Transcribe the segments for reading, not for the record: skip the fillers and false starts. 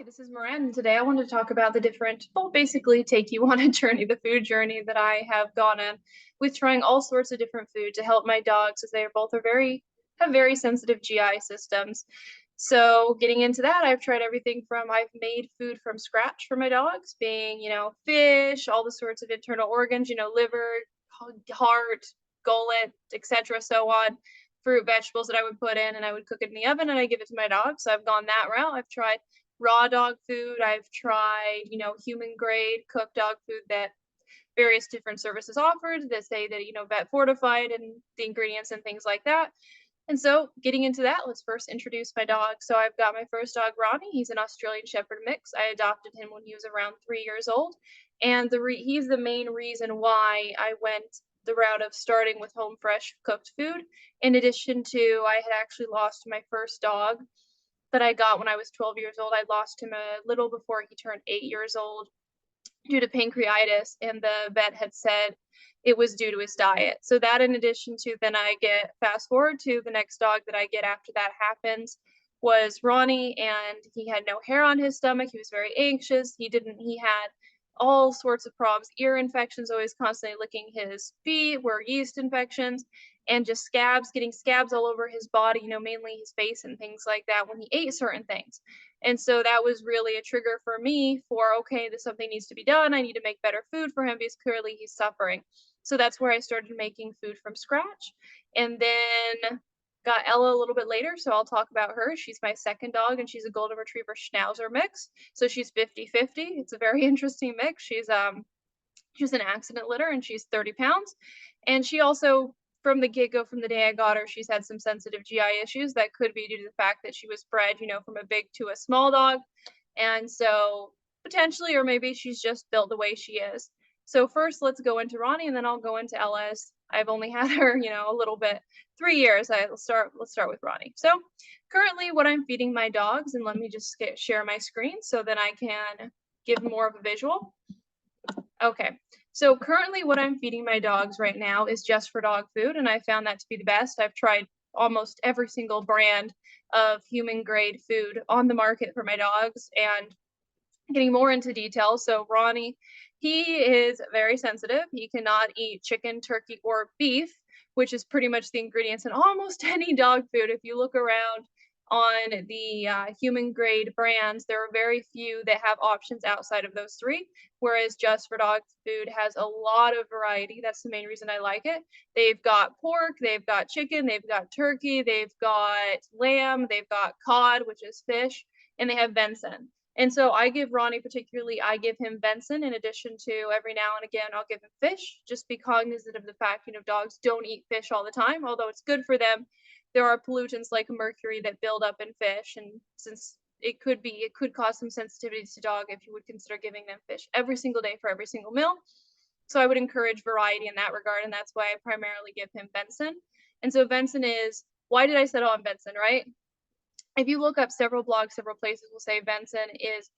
This is Moran. Today I wanted to talk about the different, well, basically take you on a journey, the food journey that I have gone on with trying all sorts of different food to help my dogs as they are both have very sensitive GI systems. So getting into that, I've tried everything from I've made food from scratch for my dogs, being, fish, all the sorts of internal organs, liver, heart, gullet, etc., so on, fruit, vegetables that I would put in and I would cook it in the oven and I give it to my dog. So I've gone that route. I've tried raw dog food. I've tried, human grade cooked dog food that various different services offered that say that, vet fortified and the ingredients and things like that. And so, getting into that, let's first introduce my dog. So, I've got my first dog, Ronnie. He's an Australian Shepherd mix. I adopted him when he was around 3 years old. And he's the main reason why I went the route of starting with home fresh cooked food. In addition to, I had actually lost my first dog that I got when I was 12 years old. I lost him a little before he turned 8 years old due to pancreatitis, and the vet had said it was due to his diet. So that in addition to then I get fast forward to the next dog that I get after that happens was Ronnie, and he had no hair on his stomach. He was very anxious. He had all sorts of problems, ear infections, always constantly licking his feet, were yeast infections, and just scabs, getting scabs all over his body, mainly his face and things like that when he ate certain things. And so that was really a trigger for me for, okay, this something needs to be done. I need to make better food for him because clearly he's suffering. So that's where I started making food from scratch. And then got Ella a little bit later, so I'll talk about her. She's my second dog, and she's a golden retriever schnauzer mix. So she's 50-50. It's a very interesting mix. She's an accident litter and she's 30 pounds. And she also, from the get-go, from the day I got her, she's had some sensitive GI issues that could be due to the fact that she was bred, from a big to a small dog. And so potentially, or maybe she's just built the way she is. So first, let's go into Ronnie, and then I'll go into Ella's. I've only had her, a little bit, 3 years. Let's start with Ronnie. So currently, what I'm feeding my dogs, and let me just share my screen so that I can give more of a visual. Okay, so currently what I'm feeding my dogs right now is Just for Dog food, and I found that to be the best. I've tried almost every single brand of human grade food on the market for my dogs, and getting more into detail. So Ronnie, he is very sensitive. He cannot eat chicken, turkey, or beef, which is pretty much the ingredients in almost any dog food. If you look around on the human grade brands, there are very few that have options outside of those three, whereas Just for Dog food has a lot of variety. That's the main reason I like it. They've got pork, they've got chicken, they've got turkey, they've got lamb, they've got cod, which is fish, and they have venison. And so I give Ronnie particularly, I give him venison in addition to every now and again I'll give him fish. Just be cognizant of the fact, dogs don't eat fish all the time, although it's good for them. There are pollutants like mercury that build up in fish, and since it could cause some sensitivities to dog if you would consider giving them fish every single day for every single meal. So I would encourage variety in that regard, and that's why I primarily give him venison. And so venison is, why did I settle on venison, right? If you look up several blogs, several places will say venison is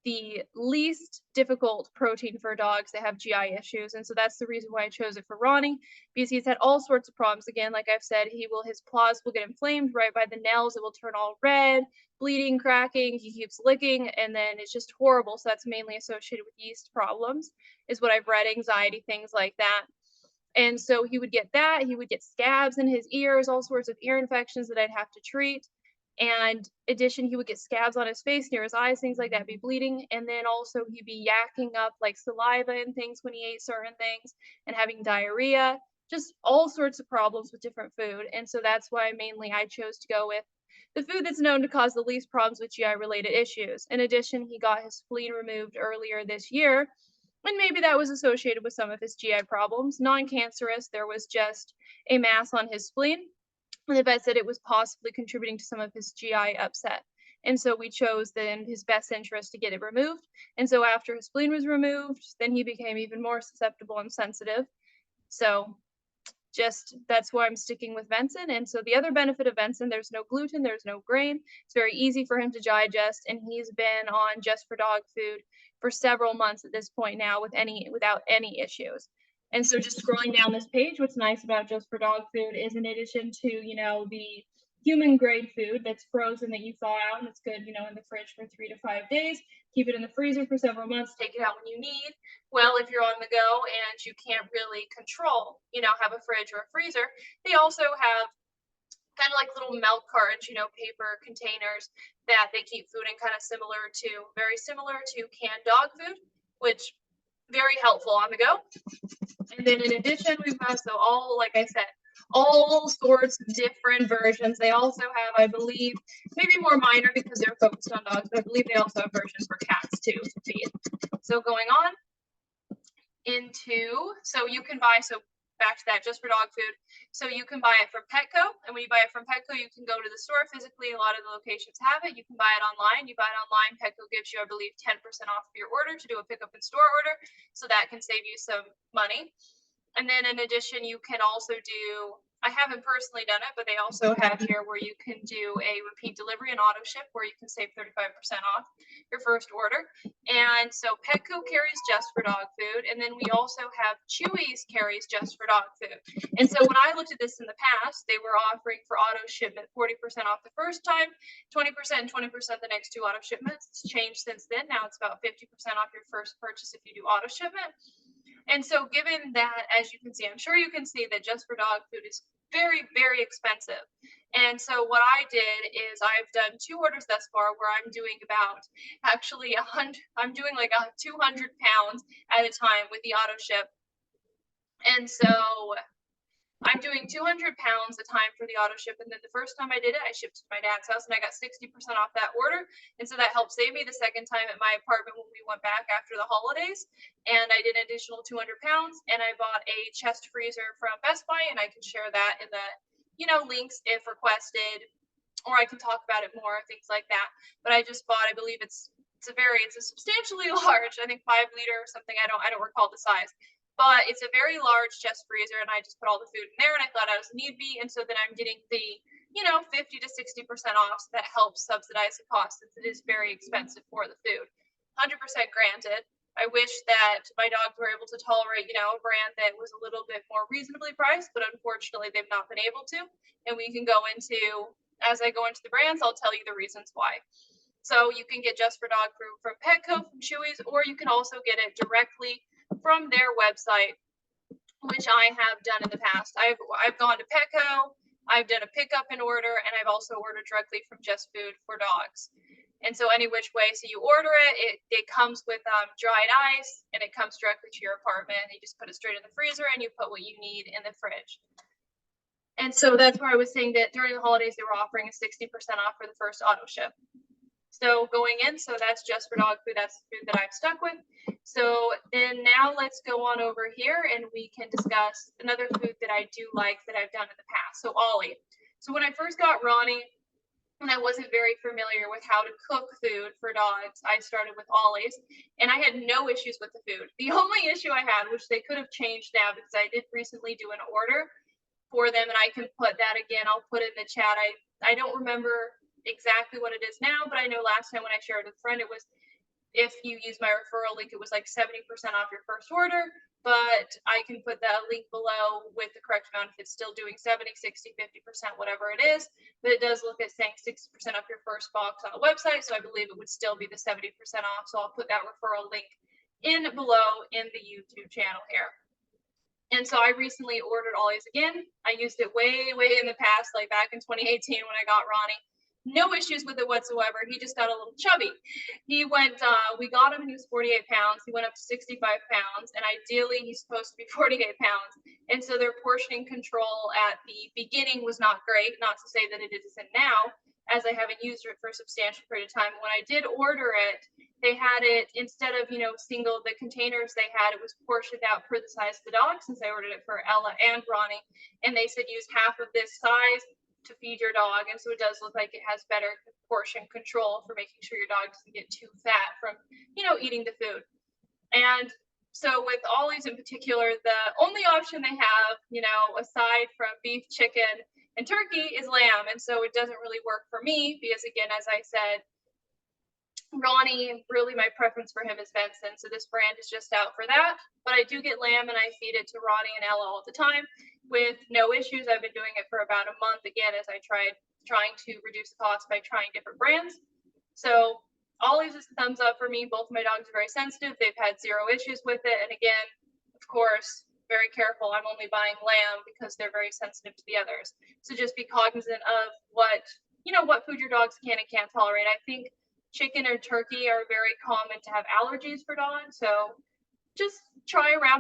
the least difficult protein for dogs that have GI issues. And so that's the reason why I chose it for Ronnie, because he's had all sorts of problems. Again, like I've said, his paws will get inflamed right by the nails. It will turn all red, bleeding, cracking. He keeps licking, and then it's just horrible. So that's mainly associated with yeast problems, is what I've read, anxiety, things like that. And so he would get that. He would get scabs in his ears, all sorts of ear infections that I'd have to treat. And addition, he would get scabs on his face, near his eyes, things like that, be bleeding. And then also he'd be yakking up like saliva and things when he ate certain things and having diarrhea, just all sorts of problems with different food. And so that's why mainly I chose to go with the food that's known to cause the least problems with GI related issues. In addition, he got his spleen removed earlier this year. And maybe that was associated with some of his GI problems. Non-cancerous, there was just a mass on his spleen. And the vet said it was possibly contributing to some of his GI upset. And so we chose then his best interest to get it removed. And so after his spleen was removed, then he became even more susceptible and sensitive. So that's why I'm sticking with venison. And so the other benefit of venison, there's no gluten, there's no grain. It's very easy for him to digest. And he's been on Just for Dog food for several months at this point now without any issues. And so just scrolling down this page, what's nice about Just for Dog food is in addition to, the human grade food that's frozen that you thaw out and it's good, you know, in the fridge for 3 to 5 days. Keep it in the freezer for several months, take it out when you need. Well, if you're on the go and you can't really control, you know, have a fridge or a freezer, they also have kind of like little milk cartons, you know, paper containers that they keep food in, kind of similar to, very similar to canned dog food, which very helpful on the go. And then in addition, we've got, so all, like I said, all sorts of different versions. They also have, I believe, maybe more minor because they're focused on dogs, but I believe they also have versions for cats too to feed. So going on into, so you can buy, so back to that, just for dog food. So you can buy it from Petco, and when you buy it from Petco, you can go to the store physically. A lot of the locations have it. You can buy it online. You buy it online, Petco gives you, I believe, 10% off of your order to do a pickup in store order, so that can save you some money. And then in addition, you can also do, I haven't personally done it, but they also have here where you can do a repeat delivery and auto ship where you can save 35% off your first order. And so Petco carries just for dog food. And then we also have Chewy's carries just for dog food. And so when I looked at this in the past, they were offering for auto shipment 40% off the first time, 20% and 20% the next two auto shipments. It's changed since then. Now it's about 50% off your first purchase if you do auto shipment. And so given that, as you can see, I'm sure you can see that just for dog food is very, very expensive. And so what I did is I've done 2 orders thus far where I'm doing about actually 100, I'm doing like 200 pounds at a time with the auto ship. And so I'm doing 200 pounds a time for the auto ship. And then the first time I did it, I shipped to my dad's house and I got 60% off that order. And so that helped save me the second time at my apartment when we went back after the holidays. And I did an additional 200 pounds and I bought a chest freezer from Best Buy, and I can share that in the, you know, links if requested, or I can talk about it more, things like that. But I just bought, I believe it's a substantially large, I think 5 liter or something. I don't recall the size, but it's a very large chest freezer, and I just put all the food in there, and I thought I was need be, and so then I'm getting the, you know, 50 to 60% off, so that helps subsidize the cost since it is very expensive for the food. 100% granted. I wish that my dogs were able to tolerate, you know, a brand that was a little bit more reasonably priced, but unfortunately they've not been able to. And we can go into, as I go into the brands, I'll tell you the reasons why. So you can get just for dog food from Petco, from Chewy's, or you can also get it directly from their website, which I have done in the past. I've gone to Petco, I've done a pickup in order, and I've also ordered directly from Just Food for dogs. And so any which way, so you order it comes with dried ice, and it comes directly to your apartment. You just put it straight in the freezer, and you put what you need in the fridge. And so that's where I was saying that during the holidays, they were offering a 60% off for the first auto ship. So going in, so that's just for dog food. That's the food that I'm stuck with. So then now let's go on over here and we can discuss another food that I do like that I've done in the past. So Ollie. So when I first got Ronnie, and I wasn't very familiar with how to cook food for dogs, I started with Ollie's, and I had no issues with the food. The only issue I had, which they could have changed now because I did recently do an order for them, and I can put that again. I'll put it in the chat. I don't remember exactly what it is now, but I know last time when I shared with a friend, it was, if you use my referral link, it was like 70% off your first order, but I can put that link below with the correct amount if it's still doing 70, 60, 50%, whatever it is. But it does look at saying 60% off your first box on the website, so I believe it would still be the 70% off. So I'll put that referral link in below in the YouTube channel here. And so I recently ordered Ollie's again. I used it way in the past, like back in 2018 when I got Ronnie. No issues with it whatsoever. He just got a little chubby. He went, we got him and he was 48 pounds. He went up to 65 pounds, and ideally he's supposed to be 48 pounds. And so their portioning control at the beginning was not great, not to say that it isn't now, as I haven't used it for a substantial period of time. When I did order it, they had it, instead of, you know, single, the containers they had, it was portioned out per the size of the dog, since I ordered it for Ella and Ronnie. And they said use half of this size to feed your dog. And so it does look like it has better portion control for making sure your dog doesn't get too fat from, you know, eating the food. And so with Ollie's in particular, the only option they have, you know, aside from beef, chicken, and turkey is lamb. And so it doesn't really work for me because, again, as I said, Ronnie, really my preference for him is venison. So this brand is just out for that. But I do get lamb and I feed it to Ronnie and Ella all the time with no issues. I've been doing it for about a month, again, as I tried trying to reduce the cost by trying different brands. So Ollie's is a thumbs up for me. Both of my dogs are very sensitive. They've had zero issues with it. And again, of course, very careful. I'm only buying lamb because they're very sensitive to the others. So just be cognizant of what food your dogs can and can't tolerate. I think chicken or turkey are very common to have allergies for dogs. So just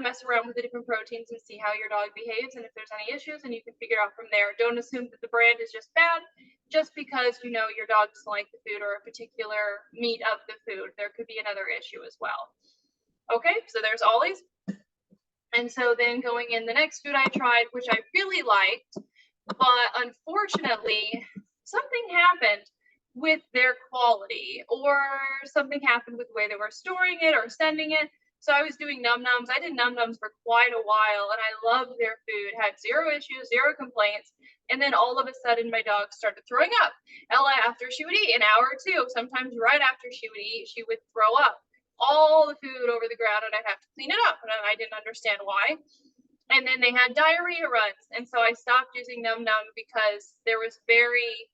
mess around with the different proteins and see how your dog behaves. And if there's any issues, and you can figure out from there. Don't assume that the brand is just bad just because your dog doesn't like the food or a particular meat of the food. There could be another issue as well. Okay, so there's Ollie's. And so then going in, the next food I tried, which I really liked, but unfortunately something happened with their quality, or something happened with the way they were storing it or sending it. So I was doing Num Noms. I did Num Noms for quite a while, and I loved their food, had zero issues, zero complaints. And then all of a sudden, my dog started throwing up. Ella, after she would eat, an hour or two, sometimes right after she would eat, she would throw up all the food over the ground, and I'd have to clean it up, and I didn't understand why. And then they had diarrhea runs, and so I stopped using Num Num because there was very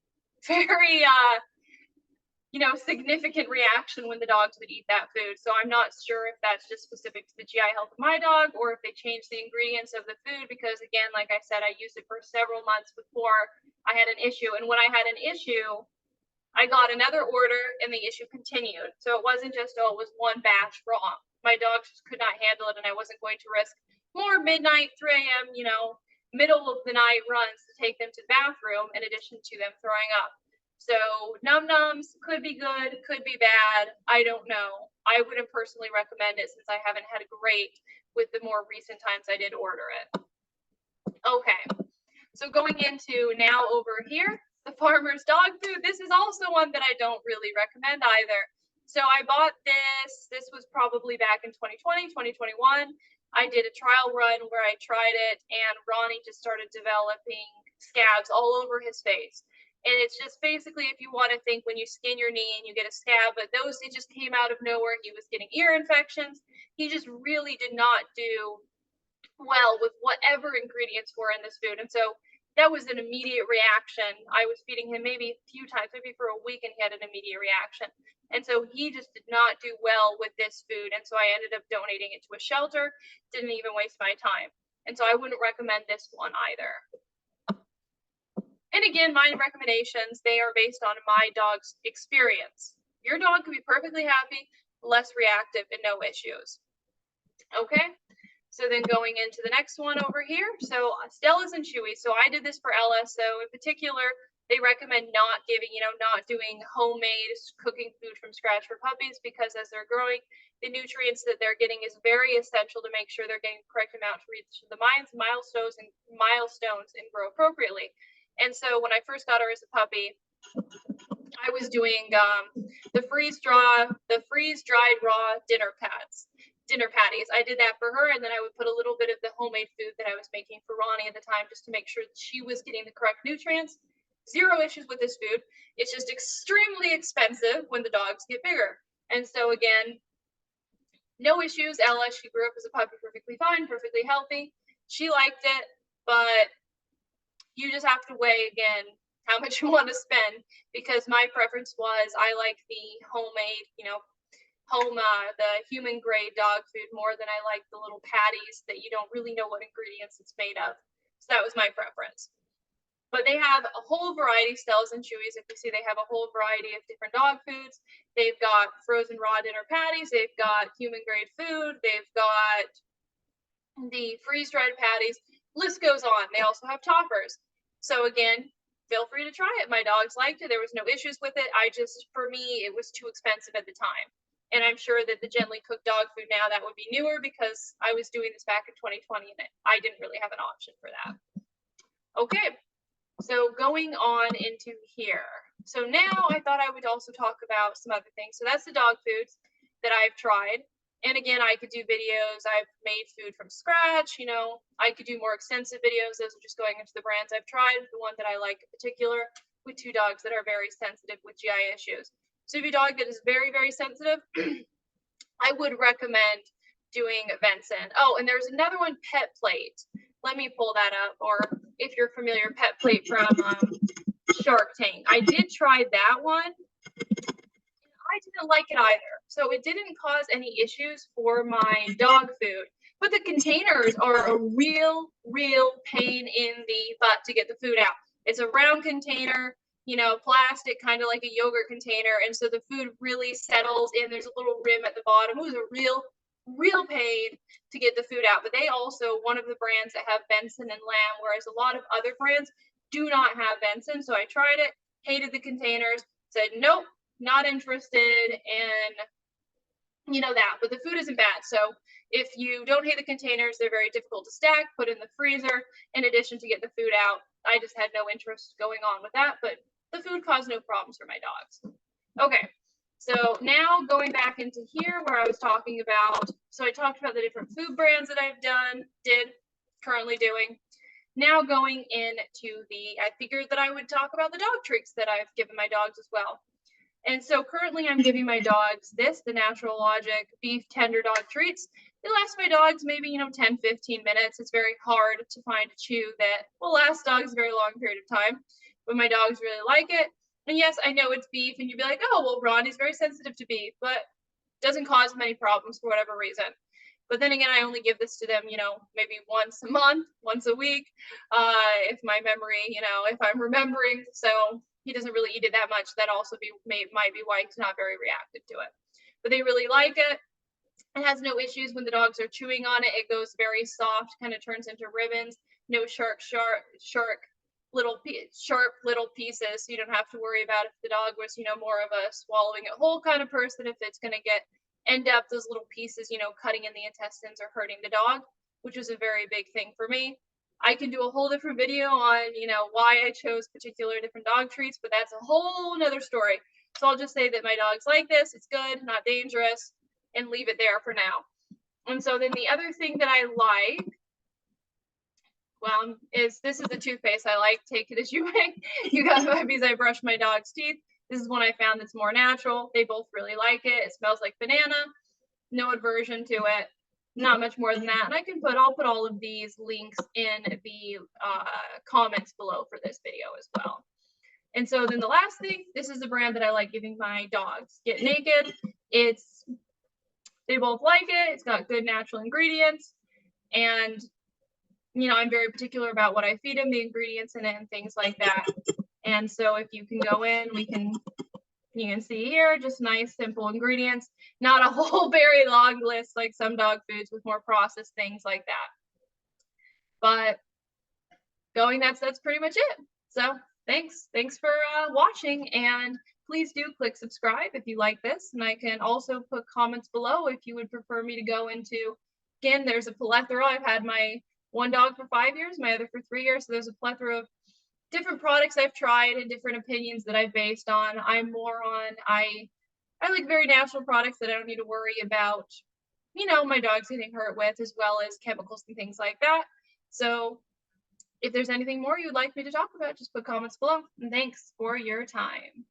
significant reaction when the dogs would eat that food. So I'm not sure if that's just specific to the GI health of my dog, or if they changed the ingredients of the food, because again, like I said, I used it for several months before I had an issue. And when I had an issue, I got another order and the issue continued. So it wasn't just, it was one batch wrong. My dogs just could not handle it, and I wasn't going to risk more midnight, 3 a.m., middle of the night runs to take them to the bathroom in addition to them throwing up. So Num Noms could be good, could be bad. I don't know. I wouldn't personally recommend it since I haven't had a great with the more recent times I did order it. Okay, so going into now over here, the Farmer's Dog Food. This is also one that I don't really recommend either. So I bought this. This was probably back in 2020, 2021. I did a trial run where I tried it, and Ronnie just started developing scabs all over his face. And it's just basically, if you want to think when you skin your knee and you get a scab, but it just came out of nowhere. He was getting ear infections. He just really did not do well with whatever ingredients were in this food. And so that was an immediate reaction. I was feeding him maybe a few times, maybe for a week, and he had an immediate reaction. And so he just did not do well with this food. And so I ended up donating it to a shelter, didn't even waste my time. And so I wouldn't recommend this one either. And again, my recommendations, they are based on my dog's experience. Your dog could be perfectly happy, less reactive, and no issues. Okay, so then going into the next one over here. So Stella's and Chewy. So I did this for Ella. So in particular, they recommend not doing homemade cooking food from scratch for puppies, because as they're growing, the nutrients that they're getting is very essential to make sure they're getting the correct amount to reach the milestones and grow appropriately. And so when I first got her as a puppy, I was doing the freeze-dried raw dinner patties. I did that for her, and then I would put a little bit of the homemade food that I was making for Ronnie at the time, just to make sure that she was getting the correct nutrients. Zero issues with this food. It's just extremely expensive when the dogs get bigger. And so again, no issues. Ella, she grew up as a puppy perfectly fine, perfectly healthy. She liked it, but you just have to weigh again how much you want to spend, because my preference was I like the homemade, the human grade dog food more than I like the little patties that you don't really know what ingredients it's made of. So that was my preference. But they have a whole variety, Stella's and Chewy's. If you see, they have a whole variety of different dog foods. They've got frozen raw dinner patties. They've got human grade food. They've got the freeze-dried patties. List goes on. They also have toppers. So again, feel free to try it. My dogs liked it. There was no issues with it. For me, it was too expensive at the time. And I'm sure that the gently cooked dog food now, that would be newer, because I was doing this back in 2020 and I didn't really have an option for that. Okay, so going on into here. So now I thought I would also talk about some other things. So that's the dog foods that I've tried. And again, I could do videos. I've made food from scratch. I could do more extensive videos. Those are just going into the brands I've tried. The one that I like in particular, with 2 dogs that are very sensitive with GI issues. So if your dog that is very, very sensitive, I would recommend doing Vensen. Oh, and there's another one, Pet Plate. Let me pull that up. Or if you're familiar, Pet Plate from Shark Tank. I did try that one. I didn't like it either. So it didn't cause any issues for my dog food. But the containers are a real pain in the butt to get the food out. It's a round container, you know, plastic, kind of like a yogurt container. And so the food really settles in. There's a little rim at the bottom. It was a real pain to get the food out. But they also, one of the brands that have Benson and Lamb, whereas a lot of other brands do not have Benson. So I tried it, hated the containers, said, nope, not interested in, you know, that. But the food isn't bad. So if you don't hate the containers, they're very difficult to stack, put in the freezer, in addition to get the food out. I just had no interest going on with that, but the food caused no problems for my dogs. Okay, so now going back into here where I was talking about, so I talked about the different food brands that I've currently doing. Now going into I figured that I would talk about the dog treats that I've given my dogs as well. And so currently I'm giving my dogs the Natural Logic beef tender dog treats. They last my dogs maybe, you know, 10, 15 minutes. It's very hard to find a chew that will last dogs a very long period of time, but my dogs really like it. And yes, I know it's beef, and you'd be like, oh, well, Ronnie's very sensitive to beef, but doesn't cause many problems for whatever reason. But then again, I only give this to them, you know, maybe once a month, once a week, if my memory, you know, if I'm remembering. So he doesn't really eat it that much. That also might be why he's not very reactive to it. But they really like it. It has no issues when the dogs are chewing on it. It goes very soft, kind of turns into ribbons. No sharp little pieces. So you don't have to worry about if the dog was, you know, more of a swallowing it whole kind of person, if it's going to end up those little pieces, you know, cutting in the intestines or hurting the dog, which was a very big thing for me. I can do a whole different video on, you know, why I chose particular different dog treats, but that's a whole nother story. So I'll just say that my dogs like this. It's good, not dangerous, and leave it there for now. And so then the other thing that I like, well, this is the toothpaste I like. Take it as you may. You guys, because I brush my dog's teeth. This is one I found that's more natural. They both really like it. It smells like banana. No aversion to it. Not much more than that. And I'll put all of these links in the comments below for this video as well. And so then the last thing, this is the brand that I like giving my dogs. Get Naked. They both like it. It's got good natural ingredients. And, you know, I'm very particular about what I feed them, the ingredients in it and things like that. And so if you can go in, you can see here, just nice, simple ingredients, not a whole very long list like some dog foods with more processed things like that. But that's pretty much it. So thanks for watching, and please do click subscribe if you like this. And I can also put comments below if you would prefer me to go into, again, there's a plethora. I've had my one dog for 5 years, my other for 3 years. So there's a plethora of different products I've tried and different opinions that I've based on. I'm more on, I like very natural products that I don't need to worry about, you know, my dogs getting hurt with, as well as chemicals and things like that. So if there's anything more you'd like me to talk about, just put comments below. And thanks for your time.